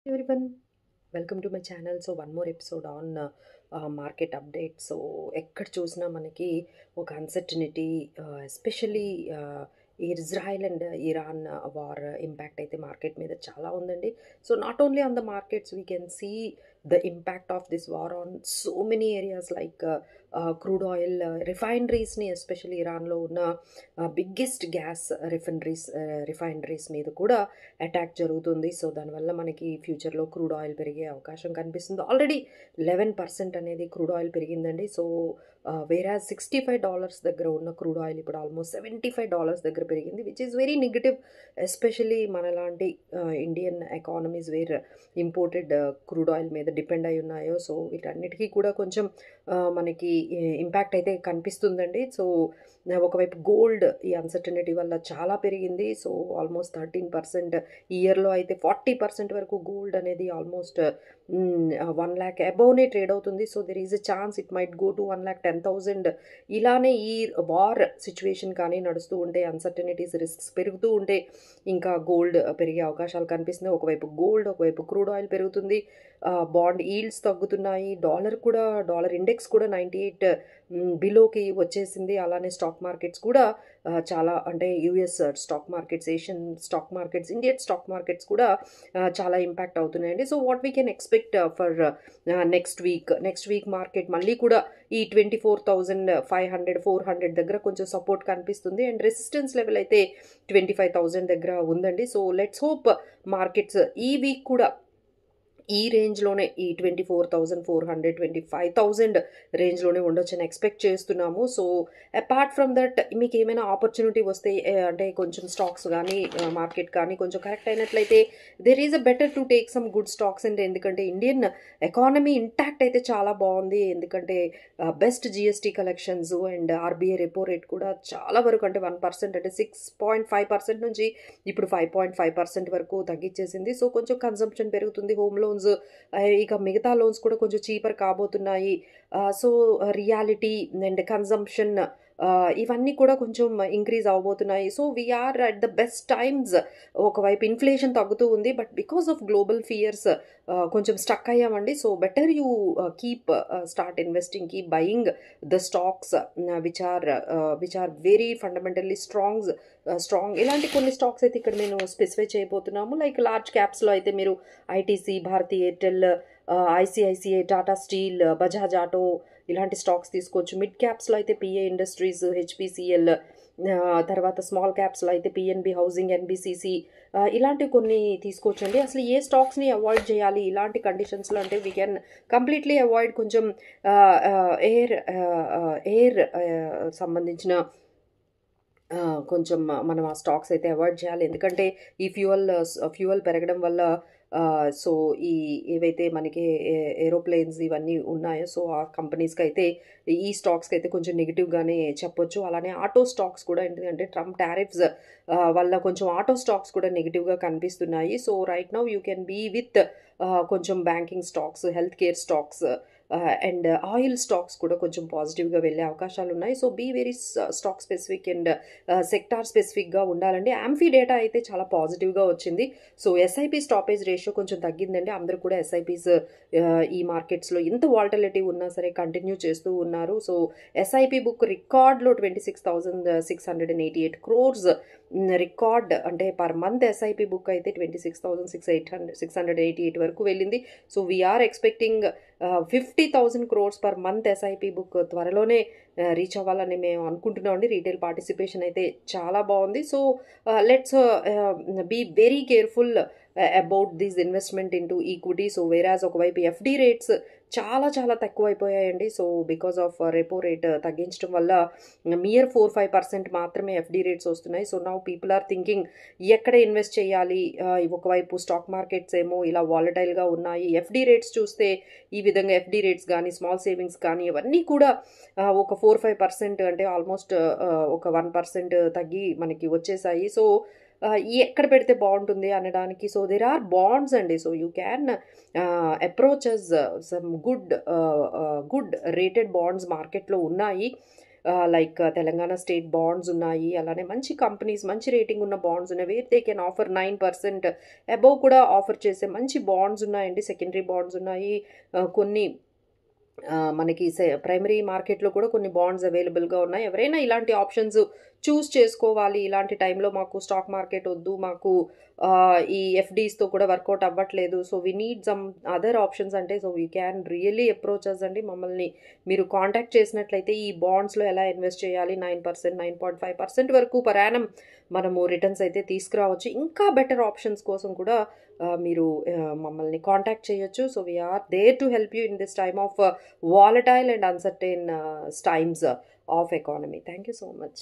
Everyone, welcome to my channel. So one more episode on market update. So ఎక్కడ చూసినా మనకి ఒక uncertainty especially ఈ Israel and Iran war impact అయితే market మీద చాలా ఉందండి. So not only on the markets we can see the impact of this war on so many areas like crude oil refineries ni especially Iran lo ఉన్న biggest gas refineries మీద కూడా attack జరుగుతుంది. So దానివల్ల మనకి ఫ్యూచర్లో crude oil పెరిగే అవకాశం కనిపిస్తుంది. ఆల్రెడీ 11% అనేది క్రూడ్ ఆయిల్ పెరిగిందండి. సో వేరే $65 దగ్గర ఉన్న క్రూడ్ ఆయిల్ ఇప్పుడు ఆల్మోస్ట్ $75 దగ్గర పెరిగింది, which is very negative, especially మనలాంటి Indian economies where imported crude oil మీద డిపెండ్ అయి ఉన్నాయో. సో వీటన్నిటికీ కూడా కొంచెం మనకి ఇంపాక్ట్ అయితే కనిపిస్తుందండి. సో ఒకవైపు గోల్డ్ ఈ అన్సర్టనిటీ వల్ల చాలా పెరిగింది. సో ఆల్మోస్ట్ 13%, ఈ ఇయర్లో అయితే 40% వరకు గోల్డ్ అనేది ఆల్మోస్ట్ 1 lakh అబౌవ్నే ట్రేడ్ అవుతుంది. So there is a chance it might go to 1,10,000. ఇలానే ఈ వార్ సిచ్యువేషన్ కానీ నడుస్తూ ఉంటే, అన్సర్టనిటీస్ రిస్క్స్ పెరుగుతూ ఉంటే ఇంకా గోల్డ్ పెరిగే అవకాశాలు కనిపిస్తున్నాయి. ఒకవైపు గోల్డ్, ఒకవైపు క్రూడ్ ఆయిల్ పెరుగుతుంది, బాండ్ ఈల్డ్స్ తగ్గుతున్నాయి, డాలర్ ఇండెక్స్ కూడా 98 బిలోకి వచ్చేసింది. అలానే స్టాక్ మార్కెట్స్ కూడా చాలా, అంటే US stock markets, Asian stock markets, Indian stock markets కూడా చాలా ఇంపాక్ట్ అవుతున్నాయండి. So what we can expect for next week market మళ్ళీ కూడా ఈ 24,500 400 దగ్గర కొంచెం సపోర్ట్ కనిపిస్తుంది, అండ్ రెసిస్టెన్స్ లెవెల్ అయితే 25,000 దగ్గర ఉందండి. సో లెట్స్ హోప్ మార్కెట్స్ ఈ వీక్ కూడా ఈ రేంజ్లోనే, ఈ 24,400 25,000 రేంజ్లోనే ఉండొచ్చని ఎక్స్పెక్ట్ చేస్తున్నాము. సో అపార్ట్ ఫ్రమ్ దట్ మీకు ఏమైనా ఆపర్చునిటీ వస్తే, అంటే కొంచెం స్టాక్స్ కానీ మార్కెట్ కానీ కొంచెం కరెక్ట్ అయినట్లయితే there is a better to take some good stocks అండి. ఎందుకంటే ఇండియన్ ఎకానమీ ఇంటాక్ట్ అయితే చాలా బాగుంది. ఎందుకంటే best GST collections and RBI repo rate కూడా చాలా వరకు, అంటే 1%, అంటే 6.5% నుంచి ఇప్పుడు 5.5% వరకు తగ్గించేసింది. సో కొంచెం కన్సంప్షన్ పెరుగుతుంది, హోమ్ లోన్స్, ఇక మిగతా లోన్స్ కూడా కొంచెం చీపర్ కాబోతున్నాయి. సో రియాలిటీ అండ్ కన్సంప్షన్ ఇవన్నీ కూడా కొంచెం ఇంక్రీజ్ అవబోతున్నాయి. So we're at the best times. ఒకవైపు ఇన్ఫ్లేషన్ తగ్గుతూ ఉంది, but because of global fears కొంచెం స్టక్ అయ్యామండి. So better you start investing, keep buying the stocks which are very fundamentally strong. ఇలాంటి కొన్ని స్టాక్స్ అయితే ఇక్కడ నేను స్పెసిఫై చేయబోతున్నాము. లైక్ లార్జ్ క్యాప్స్లో అయితే మీరు ITC, Bharti Airtel, ICICI, Tata steel, Bajaj auto ఇలాంటి స్టాక్స్ తీసుకోవచ్చు. మిడ్ క్యాప్స్లో అయితే పిఏ ఇండస్ట్రీస్, హెచ్పిసిఎల్, తర్వాత స్మాల్ క్యాప్స్లో అయితే పిఎన్బి హౌసింగ్, ఎన్బిసిసి, ఇలాంటివి కొన్ని తీసుకోవచ్చండి. అసలు ఏ స్టాక్స్ని అవాయిడ్ చేయాలి ఇలాంటి కండిషన్స్లో అంటే వీ కెన్ కంప్లీట్లీ అవాయిడ్ కొంచెం ఎయిర్ సంబంధించిన కొంచెం మనం ఆ స్టాక్స్ అయితే అవాయిడ్ చేయాలి. ఎందుకంటే ఈ ఫ్యూయల్ పెరగడం వల్ల సో ఈ ఏవైతే మనకి ఏరోప్లేన్స్ ఇవన్నీ ఉన్నాయో, సో ఆ కంపెనీస్కి అయితే, ఈ స్టాక్స్కి అయితే కొంచెం నెగిటివ్గానే చెప్పొచ్చు. అలానే ఆటో స్టాక్స్ కూడా, ఎందుకంటే ట్రంప్ టారిఫ్స్ వల్ల కొంచెం ఆటో స్టాక్స్ కూడా నెగిటివ్గా కనిపిస్తున్నాయి. So right now you can be with కొంచెం banking stocks, health care stocks and oil stocks కూడా కొంచెం పాజిటివ్గా వెళ్ళే అవకాశాలు ఉన్నాయి. So be very stock specific and sector స్పెసిఫిక్గా ఉండాలండి. యాంఫీ డేటా అయితే చాలా పాజిటివ్గా వచ్చింది. సో ఎస్ఐపి స్టాపేజ్ రేషియో కొంచెం తగ్గిందండి. అందరూ కూడా ఎస్ఐపీస్ ఈ మార్కెట్స్లో ఎంత వాల్టిలిటీ ఉన్నా సరే కంటిన్యూ చేస్తూ ఉన్నారు. సో ఎస్ఐపి బుక్ రికార్డ్లో 26,688 crores రికార్డ్, అంటే పర్ మంత్ ఎస్ఐపి బుక్ అయితే 26,688 వరకు వెళ్ళింది. So we're expecting 50,000 crores per month SIP book త్వరలోనే రీచ్ అవ్వాలని మేము అనుకుంటున్నాం అండి. రీటైల్ పార్టిసిపేషన్ అయితే చాలా బాగుంది. So let's be very careful about this investment into equity. So whereas ఒకవైపు ఎఫ్డి రేట్స్ చాలా తక్కువైపోయాయండి. So because of repo rate తగ్గించడం వల్ల మియర్ 4-5% మాత్రమే ఎఫ్డి రేట్స్ వస్తున్నాయి. So now people are thinking ఎక్కడ ఇన్వెస్ట్ చేయాలి. ఒకవైపు స్టాక్ మార్కెట్స్ ఏమో ఇలా వాలటైల్గా ఉన్నాయి, ఎఫ్డి రేట్స్ చూస్తే ఈ విధంగా ఎఫ్డి రేట్స్ కానీ స్మాల్ సేవింగ్స్ కానీ ఇవన్నీ కూడా ఒక 4-5%, అంటే ఆల్మోస్ట్ ఒక 1% తగ్గి మనకి వచ్చేసాయి. సో ఎక్కడ పెడితే బాగుంటుంది అనడానికి, సో దేర్ ఆర్ బాండ్స్ అండి. So you can approach us some good rated bonds మార్కెట్లో ఉన్నాయి. లైక్ తెలంగాణ స్టేట్ బాండ్స్ ఉన్నాయి. అలానే మంచి కంపెనీస్, మంచి రేటింగ్ ఉన్న బాండ్స్ ఉన్నాయి. Where they can offer 9% above కూడా ఆఫర్ చేసే మంచి బాండ్స్ ఉన్నాయండి. సెకండరీ బాండ్స్ ఉన్నాయి. కొన్ని మనకి ప్రైమరీ మార్కెట్‌లో కూడా కొన్ని బాండ్స్ అవైలబుల్‌గా ఉన్నాయి. ఎవరైనా ఇలాంటి ఆప్షన్స్ చూజ్ చేసుకోవాలి. ఇలాంటి టైంలో మాకు స్టాక్ మార్కెట్ వద్దు. మాకు ఈ ఎఫ్‌డీస్‌తో కూడా వర్కౌట్ అవ్వట్లేదు. So, we need some other options అంటే so, you can really approach us అండి. మమ్మల్ని మీరు కాంటాక్ట్ చేసినట్లయితే ఈ బాండ్స్‌లో ఎలా ఇన్వెస్ట్ చేయాలి 9%, 9.5% వరకు పర్ యానమ్ మనము రిటర్న్స్ అయితే తీసుకురావచ్చు. ఇంకా బెటర్ ఆప్షన్స్ కోసం కూడా మీరు మమ్మల్ని కాంటాక్ట్ చేయొచ్చు. So, we are there to help you in this time of volatile and uncertain times of economy. Thank you so much.